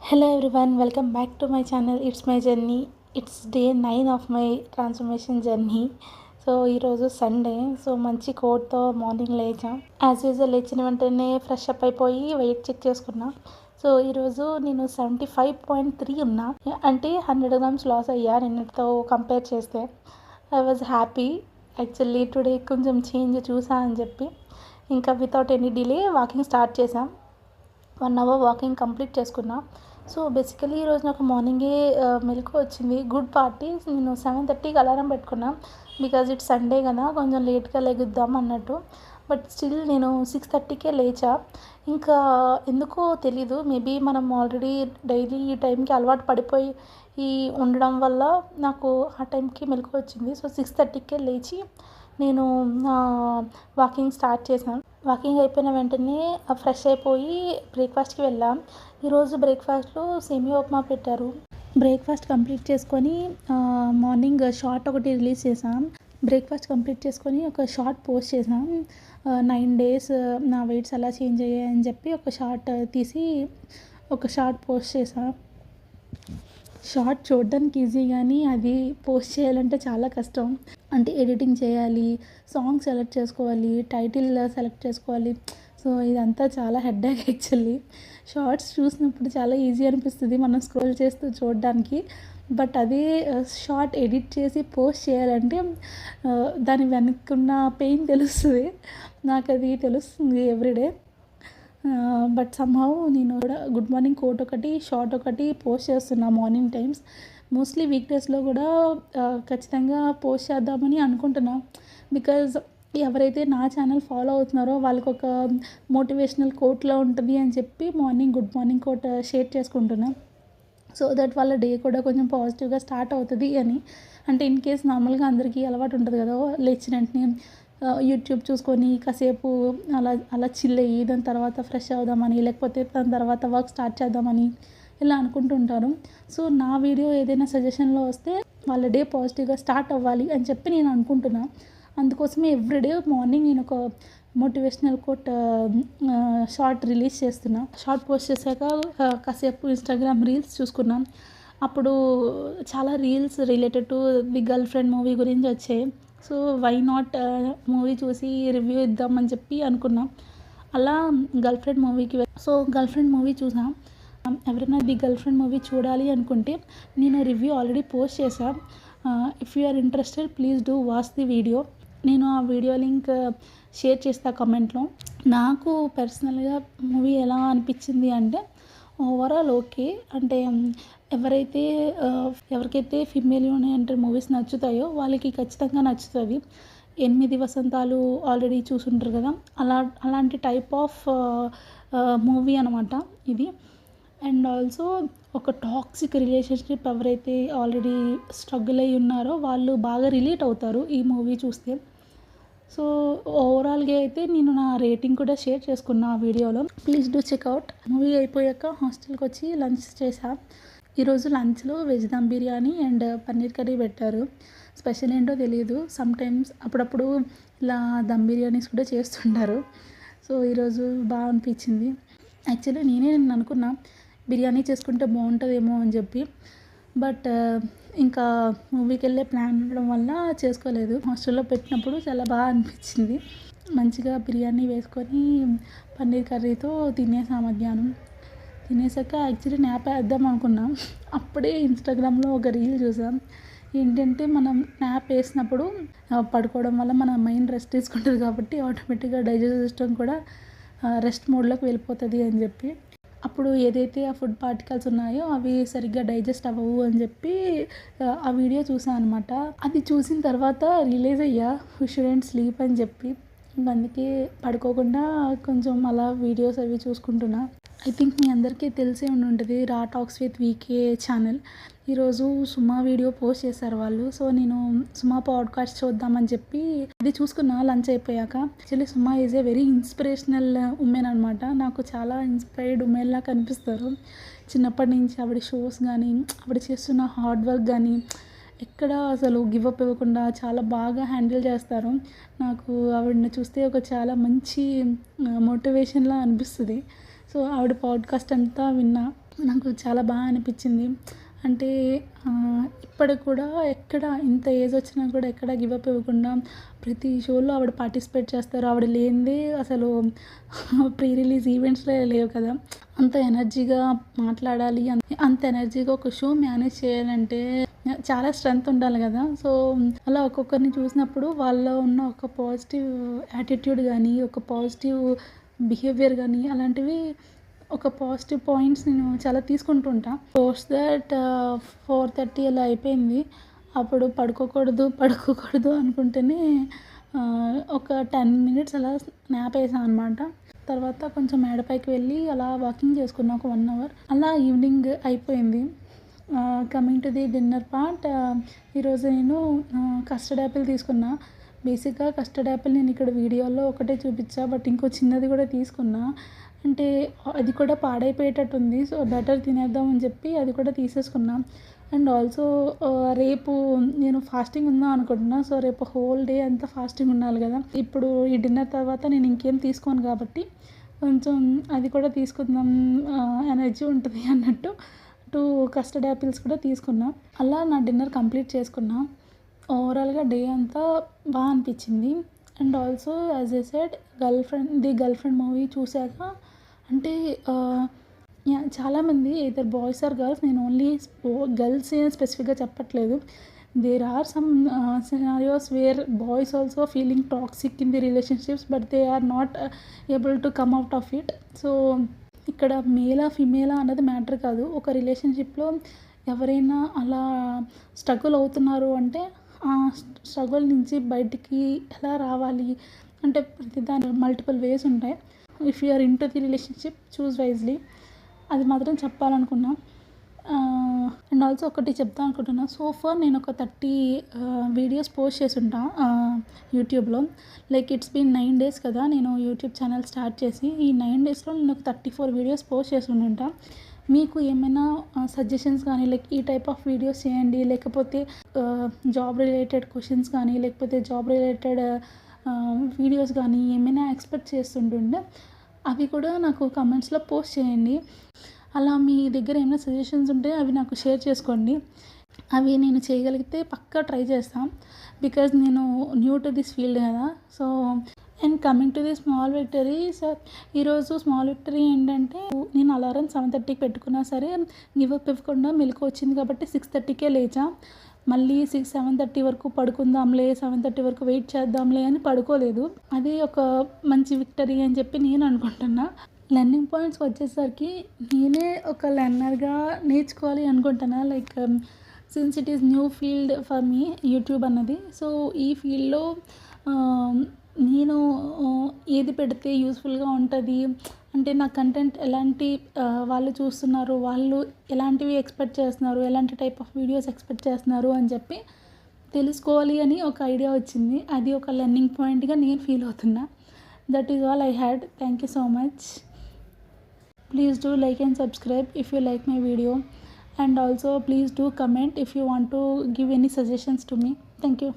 Hello everyone, welcome back to my channel. It's my journey. It's day 9 of my transformation journey. So ఈరోజు Sunday. So మంచి కోట్తో morning లేచాం. As usual లేచిన వెంటనే fresh up అయిపోయి weight check చేసుకున్నా. So ఈరోజు నేను 75.3 ఉన్నా, అంటే 100 grams లాస్ అయ్యా నిన్నటితో కంపేర్ చేస్తే. I was happy. Actually today కొంచెం చేంజ్ చూసా అని చెప్పి ఇంకా without any delay walking start చేసాం. 1 hour వాకింగ్ కంప్లీట్ చేసుకున్నా. సో బేసికలీ ఈరోజు నాకు మార్నింగే మెలకు వచ్చింది. Good party. నేను 7:30కి అలారం పెట్టుకున్నా, బికాజ్ ఇట్స్ సండే కదా, కొంచెం లేట్గా లెగుద్దాం అన్నట్టు. బట్ స్టిల్ నేను 6:30కే లేచా. ఇంకా ఎందుకో తెలీదు, మేబీ మనం ఆల్రెడీ డైలీ ఈ టైంకి అలవాటు పడిపోయి ఉండడం వల్ల నాకు ఆ టైంకి మెలకు వచ్చింది. సో 6:30కే లేచి నేను వాకింగ్ స్టార్ట్ చేశాను. వాకింగ్ అయిపోయిన వెంటనే ఫ్రెష్ అయిపోయి బ్రేక్ఫాస్ట్కి వెళ్ళాం. ఈరోజు బ్రేక్ఫాస్ట్లో సేమియా ఉప్మా పెట్టారు. బ్రేక్ఫాస్ట్ కంప్లీట్ చేసుకొని మార్నింగ్ షార్ట్ ఒకటి రిలీజ్ చేసాం. బ్రేక్ఫాస్ట్ కంప్లీట్ చేసుకొని ఒక షార్ట్ పోస్ట్ చేసాం. 9 days నా వెయిట్స్ ఎలా చేంజ్ అయ్యాయని చెప్పి ఒక షార్ట్ తీసి ఒక షార్ట్ పోస్ట్ చేసాం. షార్ట్ చూడడానికి ఈజీ, కానీ అది పోస్ట్ చేయాలంటే చాలా కష్టం. అంటే ఎడిటింగ్ చేయాలి, సాంగ్ సెలెక్ట్ చేసుకోవాలి, టైటిల్ సెలెక్ట్ చేసుకోవాలి. సో ఇదంతా చాలా హెడ్ఏక్ యాక్చువల్లీ. షార్ట్స్ చూసినప్పుడు చాలా ఈజీ అనిపిస్తుంది మనం స్క్రోల్ చేస్తూ చూడడానికి. బట్ అదే షార్ట్ ఎడిట్ చేసి పోస్ట్ చేయాలంటే దాని వెనక్కున్న పెయిన్ తెలుస్తుంది. నాకు అది తెలుస్తుంది ఎవ్రీడే. బట్ సమ్హౌ నేను కూడా గుడ్ మార్నింగ్ కోట్ ఒకటి షార్ట్ ఒకటి పోస్ట్ చేస్తున్నా మార్నింగ్ టైమ్స్. మోస్ట్లీ వీక్ డేస్లో కూడా ఖచ్చితంగా పోస్ట్ చేద్దామని అనుకుంటున్నా. బికాజ్ ఎవరైతే నా ఛానల్ ఫాలో అవుతున్నారో వాళ్ళకి ఒక మోటివేషనల్ కోట్లో ఉంటుంది అని చెప్పి గుడ్ మార్నింగ్ కోట్ షేర్ చేసుకుంటున్నా. సో దట్ వాళ్ళ డే కూడా కొంచెం పాజిటివ్గా స్టార్ట్ అవుతుంది అని. అంటే ఇన్ కేస్ నార్మల్గా అందరికీ అలవాటు ఉంటుంది కదా, లేచిన వెంటనే యూట్యూబ్ చూసుకొని కాసేపు అలా చిల్ అయ్యి దాని తర్వాత ఫ్రెష్ అవుదామని, లేకపోతే దాని తర్వాత వర్క్ స్టార్ట్ చేద్దామని ఇలా అనుకుంటుంటారు. సో నా వీడియో ఏదైనా సజెషన్లో వస్తే వాళ్ళ డే పాజిటివ్గా స్టార్ట్ అవ్వాలి అని చెప్పి నేను అనుకుంటున్నా. అందుకోసమే ఎవ్రీడే మార్నింగ్ నేను ఒక మోటివేషనల్ కోట్ షార్ట్ రిలీజ్ చేస్తున్నా. షార్ట్ పోస్ట్ చేశాక కాసేపు ఇన్స్టాగ్రామ్ రీల్స్ చూసుకున్నాం. అప్పుడు చాలా reels related to the girl friend movie గురించి వచ్చాయి. సో వై నాట్ మూవీ చూసి రివ్యూ ఇద్దామని చెప్పి అనుకున్నాం. అలా గర్ల్ ఫ్రెండ్ మూవీ చూసాం. ఎవరైనా ది గర్ల్ ఫ్రెండ్ మూవీ చూడాలి అనుకుంటే నేను రివ్యూ ఆల్రెడీ పోస్ట్ చేశాను. If you are interested please do watch the video. నేను ఆ వీడియో లింక్ షేర్ చేస్తా కమెంట్లో. నాకు పర్సనల్గా మూవీ ఎలా అనిపించింది అంటే ఓవరాల్ ఓకే. అంటే ఎవరికైతే ఫిమేల్ ఓరియంటెడ్ మూవీస్ నచ్చుతాయో వాళ్ళకి ఖచ్చితంగా నచ్చుతుంది. 8 వసంతాలు ఆల్రెడీ చూసుంటారు కదా, అలాంటి టైప్ ఆఫ్ మూవీ అనమాట ఇది. అండ్ ఆల్సో ఒక టాక్సిక్ రిలేషన్షిప్ ఎవరైతే ఆల్రెడీ స్ట్రగుల్ అయ్యి ఉన్నారో వాళ్ళు బాగా రిలేట్ అవుతారు ఈ మూవీ చూస్తే. సో ఓవరాల్గా అయితే నేను నా రేటింగ్ కూడా షేర్ చేసుకున్నా ఆ వీడియోలో. Please do checkout. మూవీ అయిపోయాక హాస్టల్కి వచ్చి లంచ్ చేసా. ఈరోజు లంచ్లో veg dum biryani and paneer curry పెట్టారు. స్పెషల్ ఏంటో తెలియదు, సమ్టైమ్స్ అప్పుడప్పుడు ఇలా దమ్ బిర్యానీస్ కూడా చేస్తుంటారు. సో ఈరోజు బాగా అనిపించింది. యాక్చువల్లీ నేను అనుకున్నా బిర్యానీ చేసుకుంటే బాగుంటుందేమో అని చెప్పి. బట్ ఇంకా మూవీకి వెళ్ళే ప్లాన్ ఉండడం వల్ల చేసుకోలేదు. హాస్టల్లో పెట్టినప్పుడు చాలా బాగా అనిపించింది. మంచిగా బిర్యానీ వేసుకొని పన్నీర్ కర్రీతో తినేసా. మధ్యాహ్నం తినేసాక యాక్చువల్లీ న్యాప్ వేద్దాం అనుకున్నాం. అప్పుడే ఇన్స్టాగ్రామ్లో ఒక రీల్ చూసాం. ఏంటంటే మనం న్యాప్ వేసినప్పుడు పడుకోవడం వల్ల మన మైండ్ రెస్ట్ తీసుకుంటుంది కాబట్టి ఆటోమేటిక్గా డైజెస్ట్ సిస్టమ్ కూడా రెస్ట్ మోడ్లోకి వెళ్ళిపోతుంది అని చెప్పి. అప్పుడు ఏదైతే ఆ ఫుడ్ పార్టికల్స్ ఉన్నాయో అవి సరిగ్గా డైజెస్ట్ అవ్వవు అని చెప్పి ఆ వీడియో చూసాను అనమాట. అది చూసిన తర్వాత రియలైజ్ అయ్యా వీ షుడెంట్ స్లీప్ అని చెప్పి. అందుకే పడుకోకుండా కొంచెం అలా వీడియోస్ అవి చూసుకుంటున్నా. ఐ థింక్ మీ అందరికీ తెలిసే ఉంటుంది రా టాక్స్ విత్ వీకే ఛానల్. ఈరోజు సుమా వీడియో పోస్ట్ చేశారు వాళ్ళు. సో నేను సుమా పాడ్కాస్ట్ చూద్దామని చెప్పి అది చూసుకున్నా లంచ్ అయిపోయాక. Actually Suma is a very inspirational women అనమాట. నాకు చాలా ఇన్స్పైర్డ్ ఉమెన్లా కనిపిస్తారు. చిన్నప్పటి నుంచి ఆవిడ షోస్ కానీ ఆవిడ చేస్తున్న హార్డ్ వర్క్ కానీ ఎక్కడ అసలు గివప్ ఇవ్వకుండా చాలా బాగా హ్యాండిల్ చేస్తారు. నాకు ఆవిడని చూస్తే ఒక చాలా మంచి మోటివేషన్లా అనిపిస్తుంది. సో ఆవిడ పాడ్కాస్ట్ అంతా విన్నా. నాకు చాలా బాగా అనిపించింది. అంటే ఇప్పటికి కూడా ఎక్కడ ఇంత ఏజ్ వచ్చినా కూడా ఎక్కడ గివ్ అప్ ఇవ్వకుండా ప్రతి షోలో ఆవిడ పార్టిసిపేట్ చేస్తారు. ఆవిడ లేనిదే అసలు ప్రీ రిలీజ్ ఈవెంట్స్‌లే లేవు కదా! అంత ఎనర్జీగా మాట్లాడాలి. అంత ఎనర్జీగా ఒక షో మేనేజ్ చేయాలంటే చాలా స్ట్రెంత్ ఉండాలి కదా! సో, అలా ఒక్కొక్కరిని చూసినప్పుడు వాళ్ళలో ఉన్న ఒక పాజిటివ్ యాటిట్యూడ్ గానీ, ఒక పాజిటివ్ బిహేవియర్ గానీ అలాంటివి ఒక పాజిటివ్ పాయింట్స్ నేను చాలా తీసుకుంటూ ఉంటా. పోస్ట్ దట్ 4:30 అలా అయిపోయింది. అప్పుడు పడుకోకూడదు అనుకుంటేనే ఒక 10 మినిట్స్ అలా న్యాప్ ఏసా అనమాట. తర్వాత కొంచెం మేడ పైకి వెళ్ళి అలా వాకింగ్ చేసుకున్నా ఒక 1 అవర్. అలా ఈవినింగ్ అయిపోయింది. Coming to the dinner part, ఈరోజు నేను కస్టర్డ్ యాపిల్ తీసుకున్నా. బేసిక్‌గా కస్టర్డ్ యాపిల్ నేను ఇక్కడ వీడియోలో ఒకటే చూపిచ్చా. బట్ ఇంకో చిన్నది కూడా తీసుకున్నా. అంటే అది కూడా పాడైపోయేటట్టుంది. సో, బెటర్ తినేద్దాం అని చెప్పి అది కూడా తీసేసుకున్నా. అండ్ ఆల్సో రేపు నేను ఫాస్టింగ్ ఉందాం అనుకుంటున్నా. సో, రేపు హోల్ డే అంతా ఫాస్టింగ్ ఉండాలి కదా! ఇప్పుడు ఈ డిన్నర్ తర్వాత నేను ఇంకేం తీసుకోను కాబట్టి కొంచెం అది కూడా తీసుకుందాం, ఎనర్జీ ఉంటుంది అన్నట్టు 2 కస్టర్డ్ యాపిల్స్ కూడా తీసుకున్నా. అలా నా డిన్నర్ కంప్లీట్ చేసుకున్నా. ఓవరాల్‌గా డే అంతా బాగా అనిపించింది. And also as I said girlfriend movie చూసాక అంటే చాలామంది ఎయిదర్ బాయ్స్ ఆర్ గర్ల్స్, నేను ఓన్లీ గర్ల్స్ స్పెసిఫిక్‌గా చెప్పట్లేదు. There are some scenarios where boys also feeling toxic in the relationships but they are not able to come out of it. So, ఇక్కడ మేలా ఫిమేలా అన్నది matter కాదు. ఒక రిలేషన్షిప్‌లో ఎవరైనా అలా స్ట్రగుల్ అవుతున్నారు అంటే ఆ స్ట్రగుల్ నుంచి బయటికి ఎలా రావాలి అంటే ప్రతిదాని మల్టిపుల్ వేస్ ఉంటాయి. If you are into the relationship choose wisely, అది మాత్రం చెప్పాలనుకున్నా. అండ్ ఆల్సో ఒకటి చెప్దాం అనుకుంటున్నా. సో ఫార్ నేను ఒక 30 వీడియోస్ పోస్ట్ చేసుంటా యూట్యూబ్లో. లైక్ ఇట్స్ బీన్ 9 డేస్ కదా నేను యూట్యూబ్ ఛానల్ స్టార్ట్ చేసి. ఈ 9 డేస్లో నేను ఒక 34 వీడియోస్ పోస్ట్ చేసి ఉండుంటా. మీకు ఏమైనా సజెషన్స్ కానీ లైక్ ఈ టైప్ ఆఫ్ వీడియోస్ చేయండి, లేకపోతే జాబ్ రిలేటెడ్ క్వశ్చన్స్ కానీ లేకపోతే జాబ్ రిలేటెడ్ వీడియోస్ కానీ ఏమైనా ఎక్స్పెక్ట్ చేస్తుంటుండే అవి కూడా నాకు కమెంట్స్లో పోస్ట్ చేయండి. అలా మీ దగ్గర ఏమైనా సజెషన్స్ ఉంటే అవి నాకు షేర్ చేసుకోండి. అవి నేను చేయగలిగితే పక్కా ట్రై చేస్తాను. బికాజ్ నేను న్యూ టు దిస్ ఫీల్డ్ కదా. So and coming to the small victories, ఈరోజు స్మాల్ విక్టరీ ఏంటంటే నేను అలారం 7:30కి పెట్టుకున్నా సరే గివ్ అప్ ఇవ్వకుండా మెలుకు వచ్చింది కాబట్టి 6:30కే లేచా. మళ్ళీ 7:30 వరకు పడుకుందాంలే, 7:30 వరకు వెయిట్ చేద్దాంలే అని పడుకోలేదు. అది ఒక మంచి విక్టరీ అని చెప్పి నేను అనుకుంటున్నా. లెర్నింగ్ పాయింట్స్కి వచ్చేసరికి నేనే ఒక లెర్నర్గా నేర్చుకోవాలి అనుకుంటున్నా. Like since it is new field for me YouTube అన్నది. సో ఈ ఫీల్డ్లో నేను ఏది పెడితే యూస్ఫుల్గా ఉంటుంది అంటే నా కంటెంట్ ఎలాంటి వాళ్ళు చూస్తున్నారు, వాళ్ళు ఎలాంటివి ఎక్స్పెక్ట్ చేస్తున్నారు, ఎలాంటి టైప్ ఆఫ్ వీడియోస్ ఎక్స్పెక్ట్ చేస్తున్నారు అని చెప్పి తెలుసుకోవాలి అని ఒక ఐడియా వచ్చింది. అది ఒక లెర్నింగ్ పాయింట్గా నేను ఫీల్ అవుతున్నా. That is all I had. Thank you so much. Please do like and subscribe if you like my video, and also please do comment if you want to give any suggestions to me. Thank you.